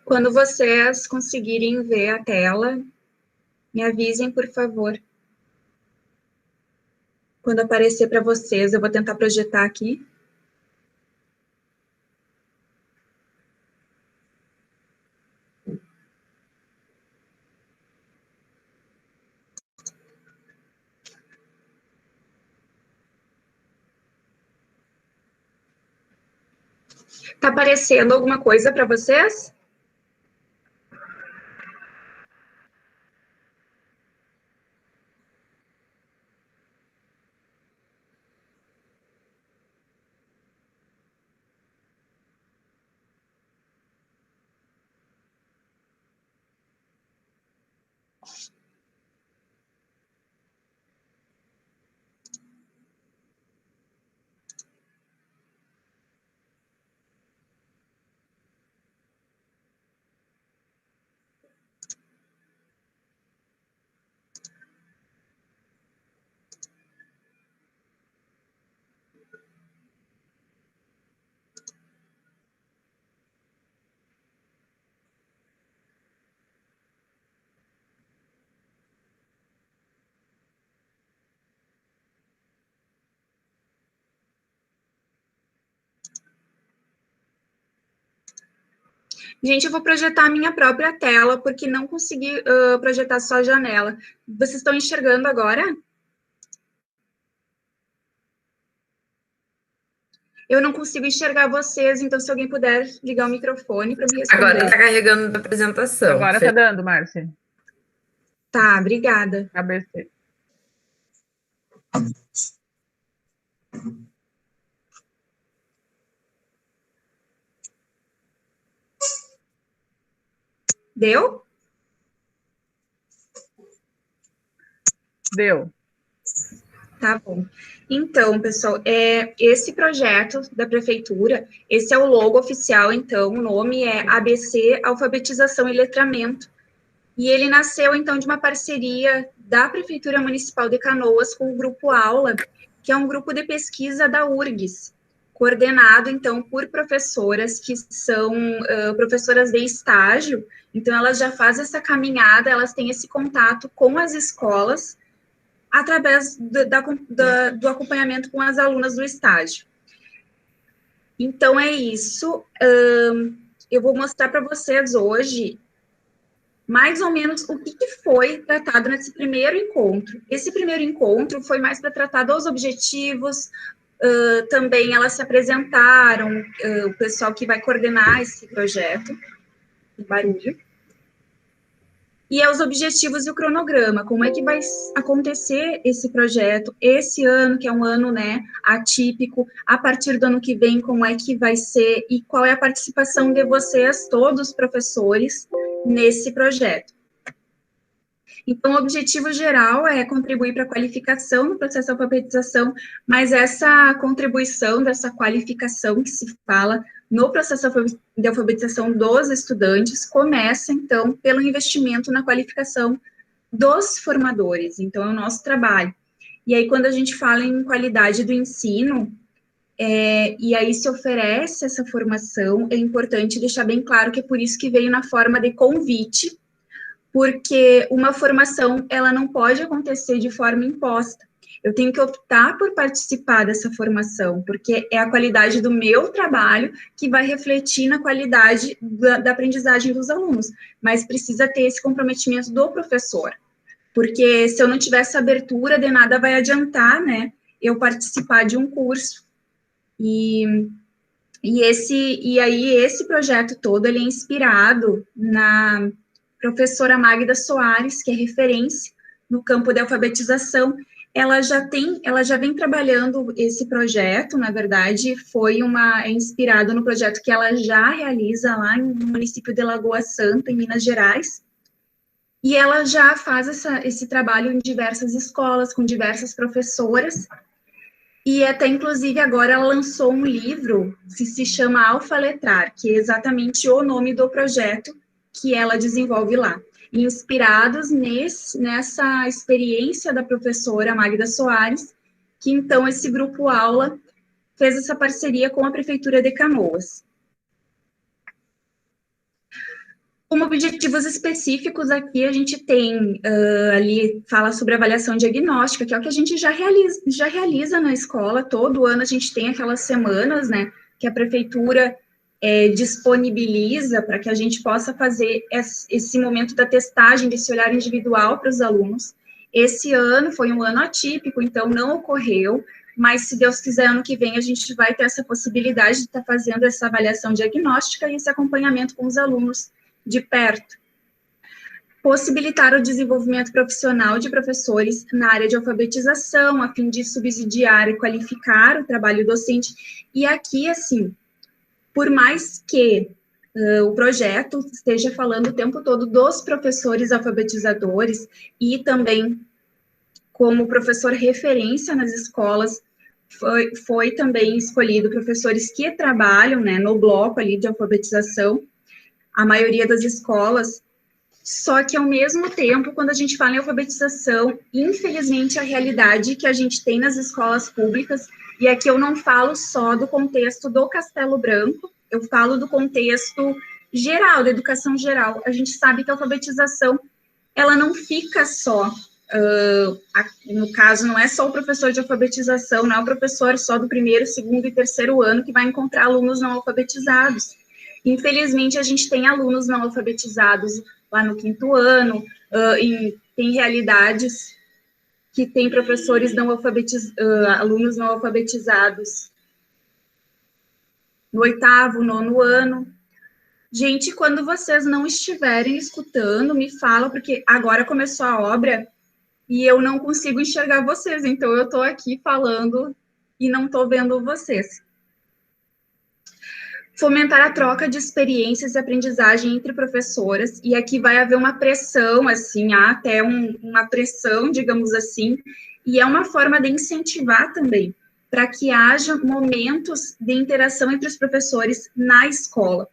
Quando vocês conseguirem ver a tela, me avisem, por favor. Quando aparecer para vocês, eu vou tentar projetar aqui. Tá aparecendo alguma coisa para vocês? Gente, eu vou projetar a minha própria tela, porque não consegui projetar só a janela. Vocês estão enxergando agora? Eu não consigo enxergar vocês, então se alguém puder ligar o microfone para me responder. Agora está carregando a apresentação. Agora está dando, Márcia. Tá, obrigada. ABC. Deu? Deu. Tá bom. Então, pessoal, esse projeto da prefeitura, esse é o logo oficial, então, o nome é ABC Alfabetização e Letramento. E ele nasceu, então, de uma parceria da Prefeitura Municipal de Canoas com o Grupo Aula, que é um grupo de pesquisa da URGS, coordenado, então, por professoras que são professoras de estágio. Então, elas já fazem essa caminhada, elas têm esse contato com as escolas, através do acompanhamento com as alunas do estágio. Então, é isso. Eu vou mostrar para vocês hoje, mais ou menos, o que foi tratado nesse primeiro encontro. Esse primeiro encontro foi mais para tratar dos objetivos, também elas se apresentaram, o pessoal que vai coordenar esse projeto, o barulho. E é os objetivos e o cronograma, como é que vai acontecer esse projeto, esse ano, que é um ano, né, atípico, a partir do ano que vem, como é que vai ser, e qual é a participação de vocês, todos os professores, nesse projeto. Então, o objetivo geral é contribuir para a qualificação no processo de alfabetização, mas essa contribuição dessa qualificação que se fala no processo de alfabetização dos estudantes começa, então, pelo investimento na qualificação dos formadores. Então, é o nosso trabalho. E aí, quando a gente fala em qualidade do ensino, e aí se oferece essa formação, é importante deixar bem claro que é por isso que veio na forma de convite, porque uma formação, ela não pode acontecer de forma imposta. Eu tenho que optar por participar dessa formação, porque é a qualidade do meu trabalho que vai refletir na qualidade da aprendizagem dos alunos, mas precisa ter esse comprometimento do professor, porque se eu não tiver essa abertura, de nada vai adiantar, né, eu participar de um curso. E aí esse projeto todo, ele é inspirado na professora Magda Soares, que é referência no campo de alfabetização. Ela já vem trabalhando esse projeto, na verdade, é inspirado no projeto que ela já realiza lá no município de Lagoa Santa, em Minas Gerais, e ela já faz esse trabalho em diversas escolas, com diversas professoras, e até, inclusive, agora ela lançou um livro que se chama Alfaletrar, que é exatamente o nome do projeto que ela desenvolve lá. Inspirados nessa experiência da professora Magda Soares, que então esse grupo aula fez essa parceria com a Prefeitura de Canoas. Como objetivos específicos aqui, a gente tem ali, fala sobre avaliação diagnóstica, que é o que a gente já realiza na escola, todo ano a gente tem aquelas semanas, né, que a prefeitura disponibiliza para que a gente possa fazer esse momento da testagem, desse olhar individual para os alunos. Esse ano foi um ano atípico, então não ocorreu, mas se Deus quiser, ano que vem a gente vai ter essa possibilidade de estar fazendo essa avaliação diagnóstica e esse acompanhamento com os alunos de perto. Possibilitar o desenvolvimento profissional de professores na área de alfabetização, a fim de subsidiar e qualificar o trabalho docente. E aqui, assim, por mais que o projeto esteja falando o tempo todo dos professores alfabetizadores e também como professor referência nas escolas, foi também escolhido professores que trabalham, né, no bloco ali de alfabetização, a maioria das escolas, só que, ao mesmo tempo, quando a gente fala em alfabetização, infelizmente, a realidade que a gente tem nas escolas públicas, e aqui eu não falo só do contexto do Castelo Branco, eu falo do contexto geral, da educação geral. A gente sabe que a alfabetização, ela não fica só, no caso, não é só o professor de alfabetização, não é o professor só do primeiro, segundo e terceiro ano que vai encontrar alunos não alfabetizados. Infelizmente, a gente tem alunos não alfabetizados lá no quinto ano, e tem realidades que tem professores não alunos não alfabetizados no oitavo, nono ano. Gente, quando vocês não estiverem escutando, me fala, porque agora começou a obra e eu não consigo enxergar vocês, então eu estou aqui falando e não estou vendo vocês. Fomentar a troca de experiências e aprendizagem entre professoras, e aqui vai haver uma pressão, assim, há até uma pressão, digamos assim, e é uma forma de incentivar também, para que haja momentos de interação entre os professores na escola,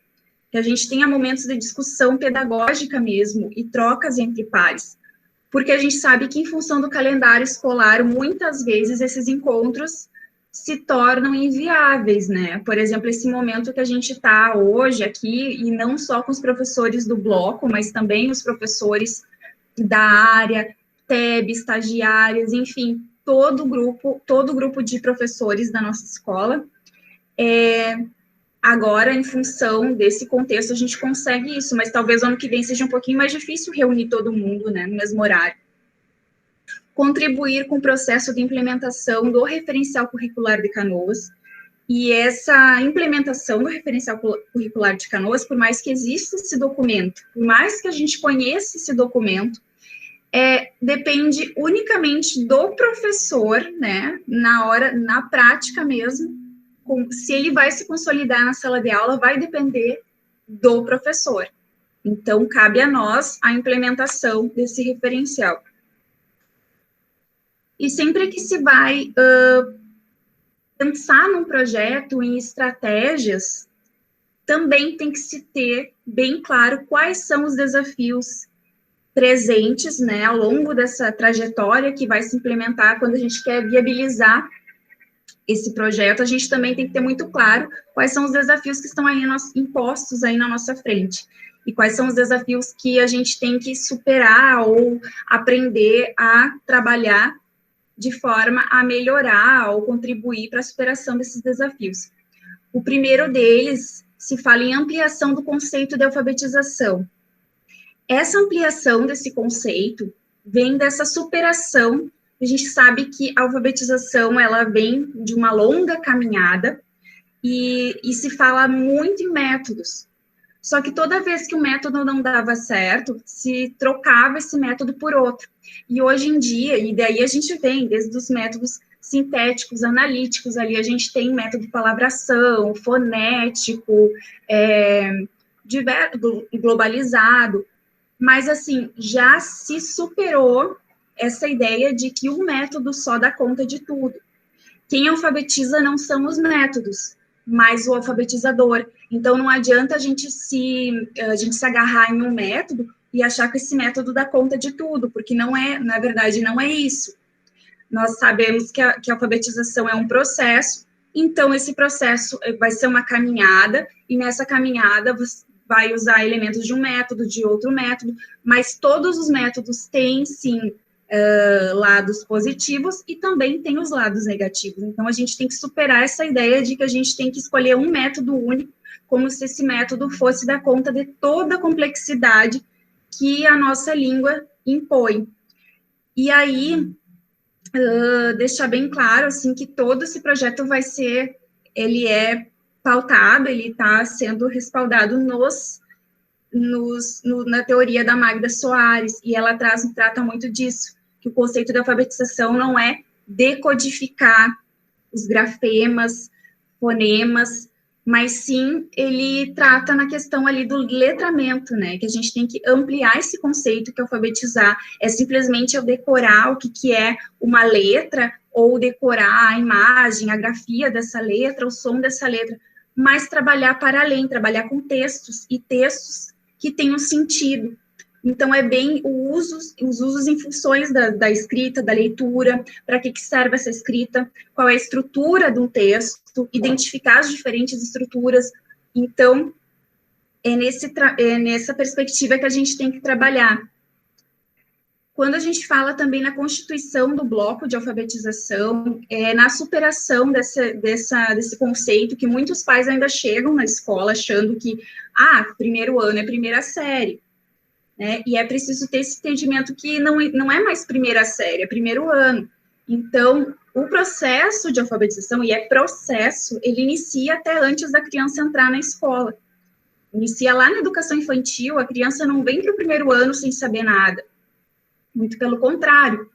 que a gente tenha momentos de discussão pedagógica mesmo, e trocas entre pares, porque a gente sabe que, em função do calendário escolar, muitas vezes esses encontros se tornam inviáveis, né? Por exemplo, esse momento que a gente está hoje aqui, e não só com os professores do bloco, mas também os professores da área, TEB, estagiárias, enfim, todo grupo de professores da nossa escola. Agora, em função desse contexto, a gente consegue isso, mas talvez ano que vem seja um pouquinho mais difícil reunir todo mundo, né, no mesmo horário. Contribuir com o processo de implementação do referencial curricular de Canoas, e essa implementação do referencial curricular de Canoas, por mais que exista esse documento, por mais que a gente conheça esse documento, depende unicamente do professor, né, na prática mesmo, se ele vai se consolidar na sala de aula, vai depender do professor. Então, cabe a nós a implementação desse referencial. E sempre que se vai pensar num projeto, em estratégias, também tem que se ter bem claro quais são os desafios presentes, né, ao longo dessa trajetória que vai se implementar quando a gente quer viabilizar esse projeto. A gente também tem que ter muito claro quais são os desafios que estão aí impostos aí na nossa frente, e quais são os desafios que a gente tem que superar ou aprender a trabalhar de forma a melhorar ou contribuir para a superação desses desafios. O primeiro deles se fala em ampliação do conceito de alfabetização. Essa ampliação desse conceito vem dessa superação. A gente sabe que a alfabetização, ela vem de uma longa caminhada e se fala muito em métodos. Só que toda vez que o método não dava certo, se trocava esse método por outro. E hoje em dia, e daí a gente vem desde os métodos sintéticos, analíticos, ali a gente tem método de palavração, fonético, globalizado, mas assim, já se superou essa ideia de que um método só dá conta de tudo. Quem alfabetiza não são os métodos, mas o alfabetizador. Então, não adianta a gente se agarrar em um método e achar que esse método dá conta de tudo, porque não é, na verdade, não é isso. Nós sabemos que a alfabetização é um processo, então esse processo vai ser uma caminhada, e nessa caminhada vai usar elementos de um método, de outro método, mas todos os métodos têm, sim, lados positivos e também tem os lados negativos. Então, a gente tem que superar essa ideia de que a gente tem que escolher um método único, como se esse método fosse dar conta de toda a complexidade que a nossa língua impõe. E aí, deixar bem claro, assim, que todo esse projeto ele é pautado, ele está sendo respaldado na teoria da Magda Soares, e ela trata muito disso, que o conceito de alfabetização não é decodificar os grafemas, fonemas, mas sim ele trata na questão ali do letramento, né, que a gente tem que ampliar esse conceito, que alfabetizar é simplesmente eu decorar o que é uma letra, ou decorar a imagem, a grafia dessa letra, o som dessa letra, mas trabalhar para além, trabalhar com textos, e textos que tenham sentido. Então, é bem os usos e funções da escrita, da leitura, para que serve essa escrita, qual é a estrutura de um texto, identificar as diferentes estruturas. Então, é nessa perspectiva que a gente tem que trabalhar. Quando a gente fala também na constituição do bloco de alfabetização, na superação desse conceito, que muitos pais ainda chegam na escola achando que, primeiro ano é primeira série, né? E é preciso ter esse entendimento que não é mais primeira série, é primeiro ano. Então, o processo de alfabetização, e é processo, ele inicia até antes da criança entrar na escola. Inicia lá na educação infantil, a criança não vem para o primeiro ano sem saber nada. Muito pelo contrário.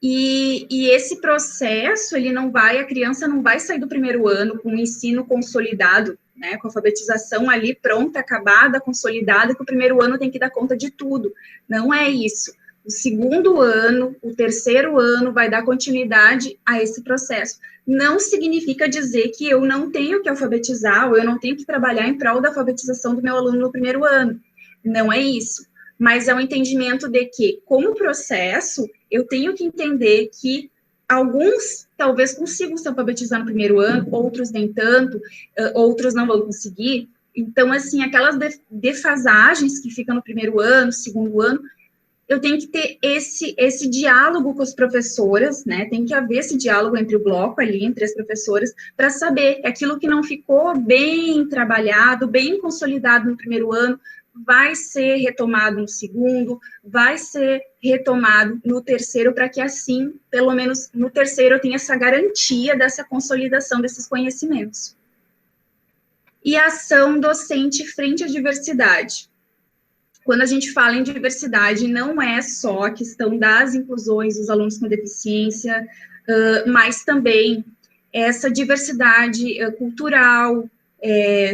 E esse processo, a criança não vai sair do primeiro ano com o ensino consolidado, né, com a alfabetização ali pronta, acabada, consolidada, que o primeiro ano tem que dar conta de tudo. Não é isso. O segundo ano, o terceiro ano vai dar continuidade a esse processo. Não significa dizer que eu não tenho que alfabetizar, ou eu não tenho que trabalhar em prol da alfabetização do meu aluno no primeiro ano. Não é isso. Mas é um entendimento de que, como processo, eu tenho que entender que alguns talvez consigam se alfabetizar no primeiro ano, outros nem tanto, outros não vão conseguir. Então, assim, aquelas defasagens que ficam no primeiro ano, segundo ano, eu tenho que ter esse diálogo com as professoras, né? Tem que haver esse diálogo entre o bloco ali, entre as professoras, para saber que aquilo que não ficou bem trabalhado, bem consolidado no primeiro ano, vai ser retomado no segundo, vai ser retomado no terceiro, para que assim, pelo menos no terceiro, eu tenha essa garantia dessa consolidação desses conhecimentos. E a ação docente frente à diversidade. Quando a gente fala em diversidade, não é só a questão das inclusões dos alunos com deficiência, mas também essa diversidade cultural,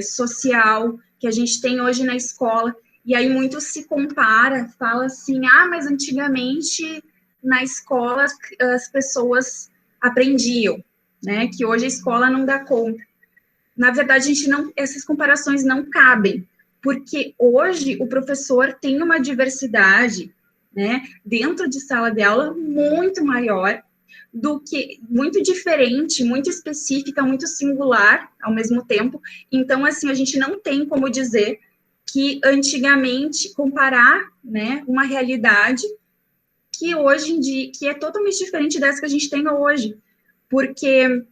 social, que a gente tem hoje na escola, e aí muito se compara, fala assim, mas antigamente na escola as pessoas aprendiam, né, que hoje a escola não dá conta. Na verdade, essas comparações não cabem, porque hoje o professor tem uma diversidade, né, dentro de sala de aula muito maior, muito diferente, muito específica, muito singular ao mesmo tempo. Então, assim, a gente não tem como dizer que antigamente comparar, né, uma realidade que hoje em dia, que é totalmente diferente dessa que a gente tem hoje, porque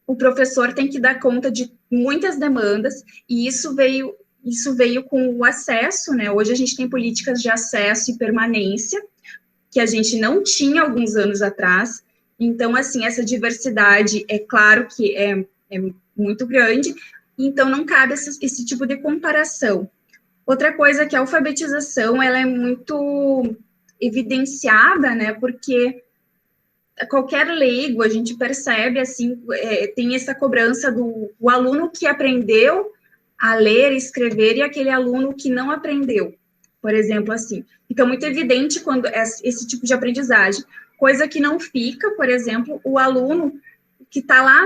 o professor tem que dar conta de muitas demandas, e isso veio com o acesso, né? Hoje a gente tem políticas de acesso e permanência, que a gente não tinha alguns anos atrás. Então, assim, essa diversidade, é claro que é muito grande, então não cabe esse tipo de comparação. Outra coisa é que a alfabetização, ela é muito evidenciada, né, porque qualquer leigo, a gente percebe, assim, tem essa cobrança do aluno que aprendeu a ler e escrever e aquele aluno que não aprendeu, por exemplo, assim. Fica muito evidente quando esse tipo de aprendizagem, coisa que não fica, por exemplo, o aluno que está lá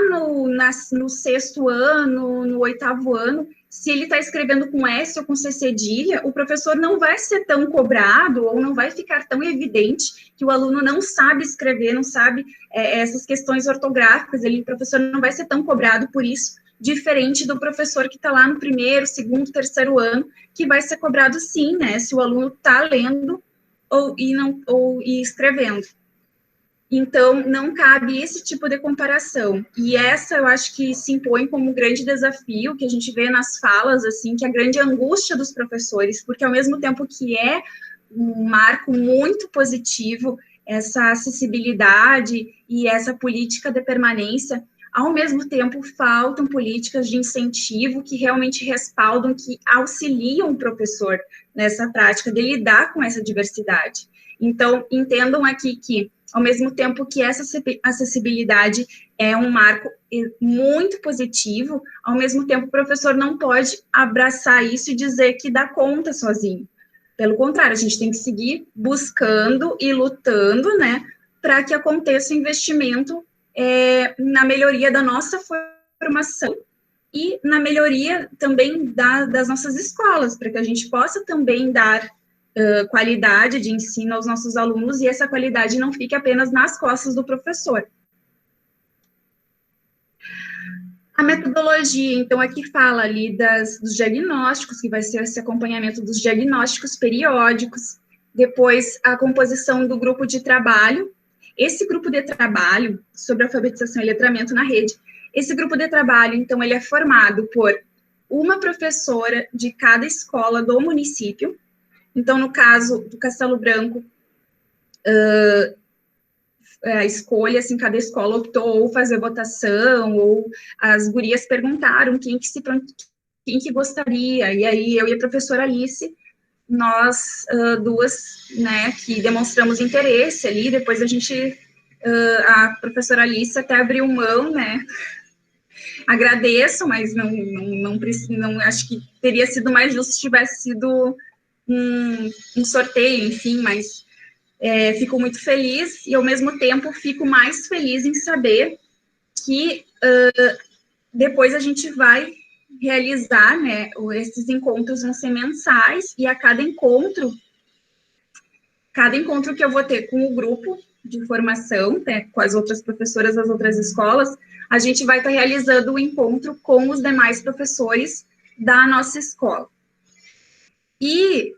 no sexto ano, no oitavo ano, se ele está escrevendo com S ou com C cedilha, o professor não vai ser tão cobrado ou não vai ficar tão evidente que o aluno não sabe escrever, não sabe essas questões ortográficas, o professor não vai ser tão cobrado por isso, diferente do professor que está lá no primeiro, segundo, terceiro ano, que vai ser cobrado sim, né, se o aluno está lendo e escrevendo. Então, não cabe esse tipo de comparação. E essa, eu acho que se impõe como um grande desafio, que a gente vê nas falas, assim, que é a grande angústia dos professores, porque ao mesmo tempo que é um marco muito positivo, essa acessibilidade e essa política de permanência, ao mesmo tempo faltam políticas de incentivo que realmente respaldam, que auxiliam o professor nessa prática de lidar com essa diversidade. Então, entendam aqui que, ao mesmo tempo que essa acessibilidade é um marco muito positivo, ao mesmo tempo o professor não pode abraçar isso e dizer que dá conta sozinho. Pelo contrário, a gente tem que seguir buscando e lutando, né, para que aconteça o investimento na melhoria da nossa formação e na melhoria também das nossas escolas, para que a gente possa também dar qualidade de ensino aos nossos alunos e essa qualidade não fique apenas nas costas do professor. A metodologia, então, aqui fala ali dos diagnósticos, que vai ser esse acompanhamento dos diagnósticos periódicos, depois a composição do grupo de trabalho. Esse grupo de trabalho sobre alfabetização e letramento na rede, esse grupo de trabalho, então, ele é formado por uma professora de cada escola do município. Então, no caso do Castelo Branco, a escolha, assim, cada escola optou ou fazer votação, ou as gurias perguntaram quem que gostaria, e aí eu e a professora Alice, nós duas, né, que demonstramos interesse ali, depois a gente, a professora Alice até abriu mão, né, agradeço, mas não acho que teria sido mais justo se tivesse sido um sorteio, enfim, mas fico muito feliz e, ao mesmo tempo, fico mais feliz em saber que depois a gente vai realizar, né, esses encontros vão ser mensais e a cada encontro que eu vou ter com o grupo de formação, né, com as outras professoras das outras escolas, a gente vai estar realizando o encontro com os demais professores da nossa escola. E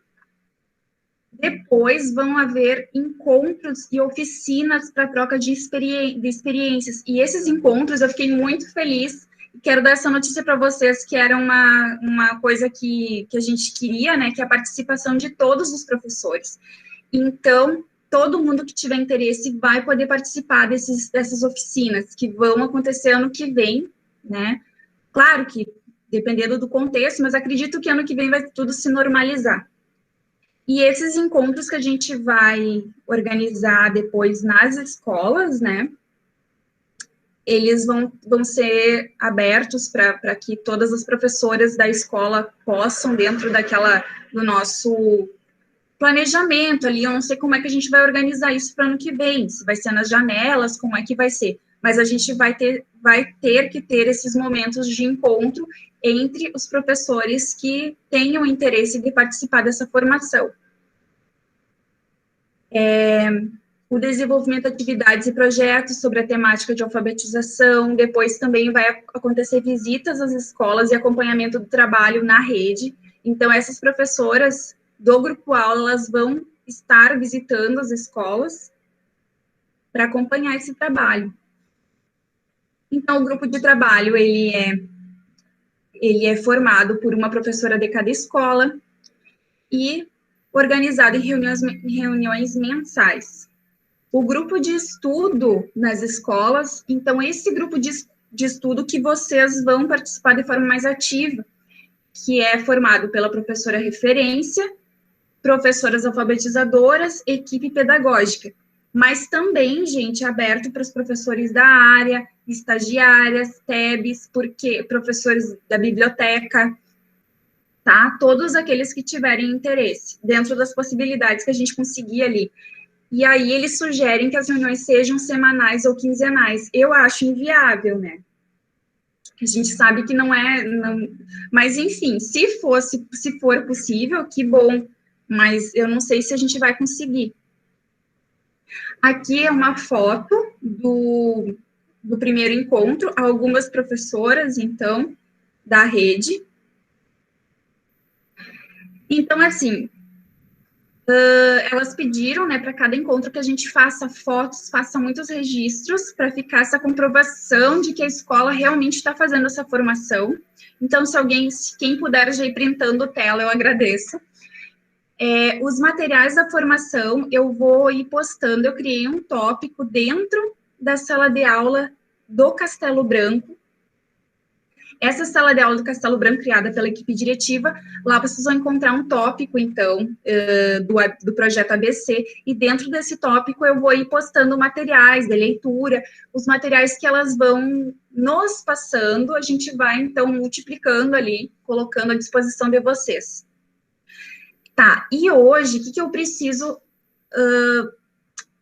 depois vão haver encontros e oficinas para troca de experiências. E esses encontros eu fiquei muito feliz. Quero dar essa notícia para vocês, que era uma coisa que a gente queria, né? Que é a participação de todos os professores. Então, todo mundo que tiver interesse vai poder participar dessas oficinas, que vão acontecer ano que vem, né? Claro que dependendo do contexto, mas acredito que ano que vem vai tudo se normalizar. E esses encontros que a gente vai organizar depois nas escolas, né, eles vão ser abertos para que todas as professoras da escola possam, dentro do nosso planejamento ali, eu não sei como é que a gente vai organizar isso para ano que vem, se vai ser nas janelas, como é que vai ser, mas a gente vai ter que ter esses momentos de encontro entre os professores que tenham interesse de participar dessa formação. O desenvolvimento de atividades e projetos sobre a temática de alfabetização, depois também vai acontecer visitas às escolas e acompanhamento do trabalho na rede. Então, essas professoras do grupo aula, elas vão estar visitando as escolas para acompanhar esse trabalho. Então, o grupo de trabalho, ele é formado por uma professora de cada escola e organizado em reuniões mensais. O grupo de estudo nas escolas, então, esse grupo de estudo que vocês vão participar de forma mais ativa, que é formado pela professora referência, professoras alfabetizadoras, equipe pedagógica, mas também, gente, aberto para os professores da área, estagiárias, TEBs, porque professores da biblioteca, tá? Todos aqueles que tiverem interesse, dentro das possibilidades que a gente conseguir ali. E aí eles sugerem que as reuniões sejam semanais ou quinzenais. Eu acho inviável, né? A gente sabe que não é... Mas, enfim, se for possível, que bom. Mas eu não sei se a gente vai conseguir. Aqui é uma foto do primeiro encontro, algumas professoras, então, da rede. Então, assim, elas pediram, né, para cada encontro que a gente faça fotos, faça muitos registros, para ficar essa comprovação de que a escola realmente está fazendo essa formação. Então, quem puder já ir printando tela, eu agradeço. Os materiais da formação, eu vou ir postando, eu criei um tópico dentro da sala de aula do Castelo Branco. Essa sala de aula do Castelo Branco, criada pela equipe diretiva, lá vocês vão encontrar um tópico, então, do projeto ABC, e dentro desse tópico eu vou ir postando materiais de leitura, os materiais que elas vão nos passando, a gente vai, então, multiplicando ali, colocando à disposição de vocês. Tá, e hoje, o que eu preciso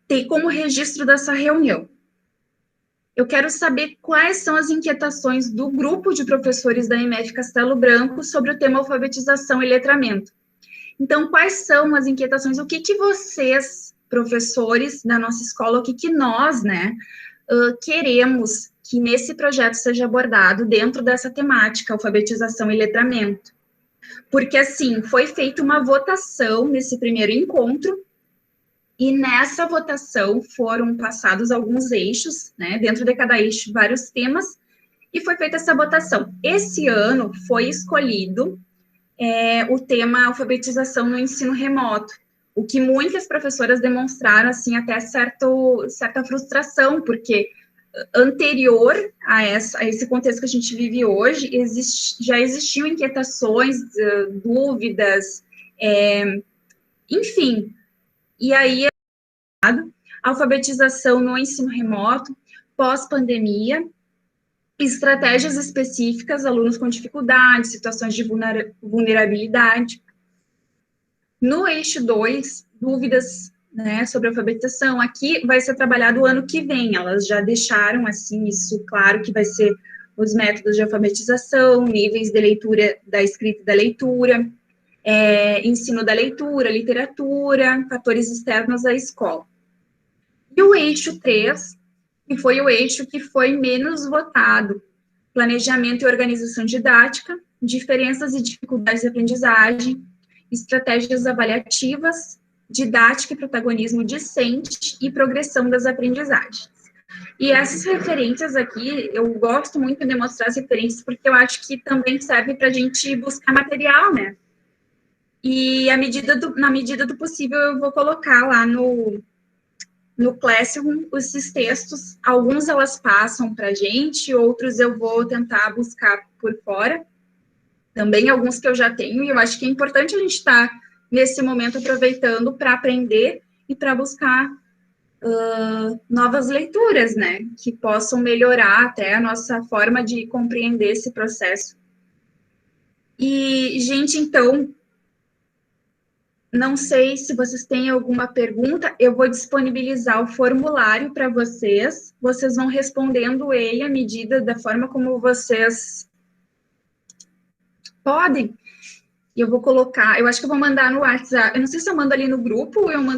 ter como registro dessa reunião? Eu quero saber quais são as inquietações do grupo de professores da EMF Castelo Branco sobre o tema alfabetização e letramento. Então, quais são as inquietações? O que vocês, professores da nossa escola, o que nós, né, queremos que nesse projeto seja abordado dentro dessa temática, alfabetização e letramento? Porque, assim, foi feita uma votação nesse primeiro encontro, e nessa votação foram passados alguns eixos, né, dentro de cada eixo, vários temas, e foi feita essa votação. Esse ano foi escolhido o tema alfabetização no ensino remoto, o que muitas professoras demonstraram, assim, até certa frustração, porque anterior a esse contexto que a gente vive hoje, já existiam inquietações, dúvidas, enfim, e aí alfabetização no ensino remoto, pós-pandemia, estratégias específicas, alunos com dificuldade, situações de vulnerabilidade. No eixo 2, dúvidas, né, sobre alfabetização, aqui vai ser trabalhado o ano que vem, elas já deixaram, assim, isso claro, que vai ser os métodos de alfabetização, níveis de leitura, da escrita e da leitura, ensino da leitura, literatura, fatores externos à escola. E o eixo 3, que foi o eixo que foi menos votado, planejamento e organização didática, diferenças e dificuldades de aprendizagem, estratégias avaliativas, didática e protagonismo discente e progressão das aprendizagens. E essas referências aqui, eu gosto muito de mostrar as referências, porque eu acho que também serve para a gente buscar material, né? E na medida do possível, eu vou colocar lá no Classroom esses textos, alguns elas passam para a gente, outros eu vou tentar buscar por fora, também alguns que eu já tenho, e eu acho que é importante a gente estar, nesse momento, aproveitando para aprender e para buscar novas leituras, né, que possam melhorar até a nossa forma de compreender esse processo. E, gente, então, não sei se vocês têm alguma pergunta, eu vou disponibilizar o formulário para vocês, vocês vão respondendo ele à medida da forma como vocês podem. E eu vou colocar, eu acho que eu vou mandar no WhatsApp, eu não sei se eu mando ali no grupo ou eu mando